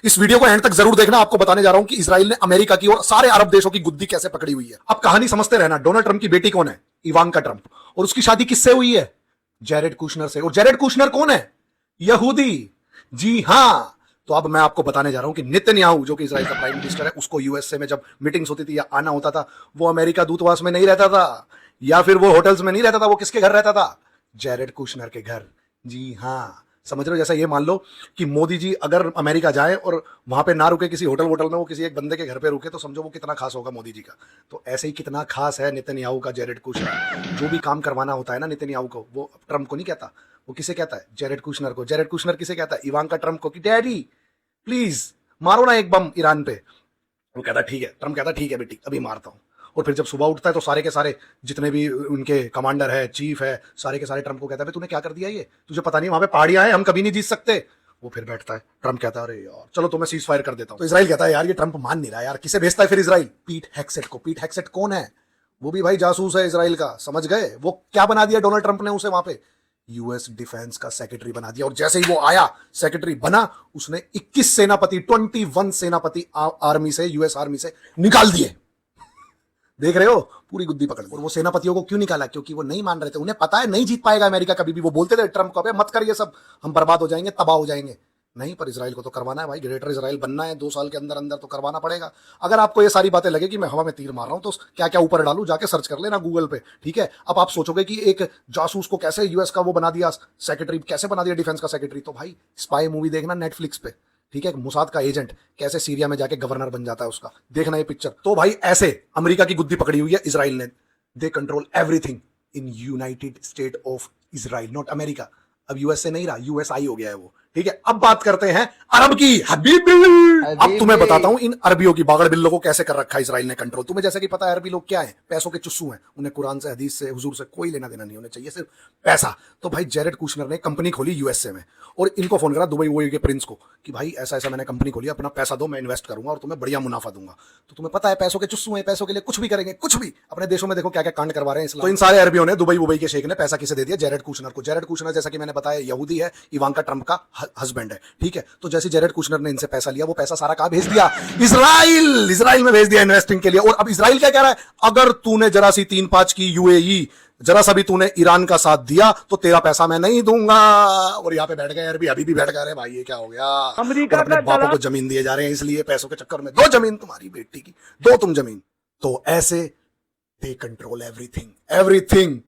इस वीडियो को एंड तक जरूर देखना, आपको बताने जा रहा हूं कि इजराइल ने अमेरिका की और सारे अरब देशों की गुद्दी कैसे पकड़ी हुई है। अब कहानी समझते रहना। डोनाल्ड ट्रंप की बेटी कौन है? Ivanka Trump. और उसकी शादी किससे हुई है? जेरेड कुशनर से। और जेरेड कुशनर कौन है? यहूदी। जी हां। तो अब मैं आपको बताने जा रहा हूं कि नेतन्याहू, जो कि इजराइल का प्राइम मिनिस्टर है, उसको यूएसए में जब मीटिंग्स होती थी या आना होता था, वो अमेरिका दूतावास में नहीं रहता था, या फिर वो होटल्स में नहीं रहता था। वो किसके घर रहता था? जेरेड कुशनर के घर। जी हां, समझ रहे हो? जैसा ये मान लो कि मोदी जी अगर अमेरिका जाए और वहां पे ना रुके किसी होटल वोटल में, वो किसी एक बंदे के घर पे रुके, तो समझो वो कितना खास होगा मोदी जी का। तो ऐसे ही कितना खास है नेतन्याहू का जेरेड कुशनर। जो भी काम करवाना होता है ना नेतन्याहू को, वो ट्रंप को नहीं कहता, वो किसे कहता है? जेरेड कुशनर को। जेरेड कुशनर किसे कहता है? इवांका ट्रंप को, कि डैडी प्लीज मारो ना एक बम ईरान पे। वो कहता ठीक है, ट्रंप कहता ठीक है बेटी अभी मारता हूं। और फिर जब सुबह उठता है तो सारे के सारे जितने भी उनके कमांडर है, चीफ है, सारे के सारे ट्रंप को कहता है तूने क्या कर दिया, ये तुझे पता नहीं वहां पे पहाड़ियां हैं, हम कभी नहीं जीत सकते। वो फिर बैठता है, ट्रंप कहता है अरे यार चलो तो मैं सीज फायर कर देता हूं। तो इसराइल कहता है यार ये ट्रंप मान नहीं रहा यार, किसे भेजता है फिर इसराइल? पीट हेक्सेट को। पीट हेक्सेट कौन है? वो भी भाई जासूस है इसराइल का, समझ गए? वो क्या बना दिया डोनाल्ड ट्रंप ने उसे वहां पे? यूएस डिफेंस का सेक्रेटरी बना दिया। और जैसे ही वो आया, सेक्रेटरी बना, उसने 21 सेनापति, 21 सेनापति आर्मी से, यूएस आर्मी से निकाल दिए। देख रहे हो पूरी गुद्दी पकड़ ली। और वो सेनापतियों को क्यों निकाला? क्योंकि वो नहीं मान रहे थे। उन्हें पता है नहीं जीत पाएगा अमेरिका कभी भी। वो बोलते थे ट्रंप को, मत कर ये सब, हम बर्बाद हो जाएंगे, तबाह हो जाएंगे। नहीं, पर इसराइल को तो करवाना है भाई, ग्रेटर इसराइल बनना है 2 साल के अंदर अंदर, तो करवाना पड़ेगा। अगर आपको ये सारी बातें लगे कि मैं हवा में तीर मार रहा हूं, तो क्या क्या ऊपर डालूं, जाके सर्च कर लेना गूगल पे, ठीक है? अब आप सोचोगे कि एक जासूस को कैसे यूएस का वो बना दिया सेक्रेटरी, कैसे बना दिया डिफेंस का सेक्रेटरी? तो भाई स्पाई मूवी देखना नेटफ्लिक्स पे, ठीक है? मुसाद का एजेंट कैसे सीरिया में जाके गवर्नर बन जाता है उसका, देखना ये पिक्चर। तो भाई ऐसे अमेरिका की गुद्दी पकड़ी हुई है इसराइल ने। They control everything in United state of Israel, not America. अब यूएसए नहीं रहा, यूएसआई हो गया है वो, ठीक है? अब बात करते हैं अरब की। हबीबी, अब तुम्हें बताता हूं इन अरबियों की, बागड़ बिल्लों को कैसे कर रखा है इसराइल ने कंट्रोल। तुम्हें जैसे कि पता है अरबी लोग क्या है? पैसों के चुस्सू हैं। उन्हें कुरान से, हदीस से, हुजूर से कोई लेना देना नहीं, उन्हें चाहिए सिर्फ पैसा। तो भाई जेरेड कुशनर ने कंपनी खोली यूएसए में, और इनको फोन करा दुबई वो के प्रिंस को कि भाई ऐसा ऐसा मैंने कंपनी खोली, अपना पैसा दो, मैं इन्वेस्ट करूंगा और तुम्हें बढ़िया मुनाफा दूंगा। तो तुम्हें पता है पैसों के चुस्सू हैं, पैसों के लिए कुछ भी करेंगे, कुछ भी। अपने देशों में देखो क्या क्या कांड करवा रहे हैं इस्लाम। तो इन सारे अरबियों ने, दुबई के शेख ने पैसा किसे दे दिया? जेरेड कुशनर को। जेरेड कुशनर जैसा कि मैंने बताया यहूदी है, इवांका ट्रंप का हस्बैंड है, ठीक है? तो जैसे जेरेड कुशनर ने इनसे पैसा लिया, वो पैसा सारा कहां भेज दिया? इसराइल। इसराइल में भेज दिया इन्वेस्टिंग के लिए। और अब इसराइल क्या कह रहा है? अगर तूने जरा सी 3-5 की यूएई, जरा सा भी तूने ईरान का साथ दिया तो तेरा पैसा मैं नहीं दूंगा। और यहाँ पे बैठ गए अरबी, अभी भी बैठ गए, भाई ये क्या हो गया? अमेरिका अपने का बापों को जमीन दिए जा रहे हैं, इसलिए पैसों के चक्कर में। दो जमीन तुम्हारी बेटी की, दो तुम जमीन। तो ऐसे दे कंट्रोल एवरीथिंग, एवरीथिंग।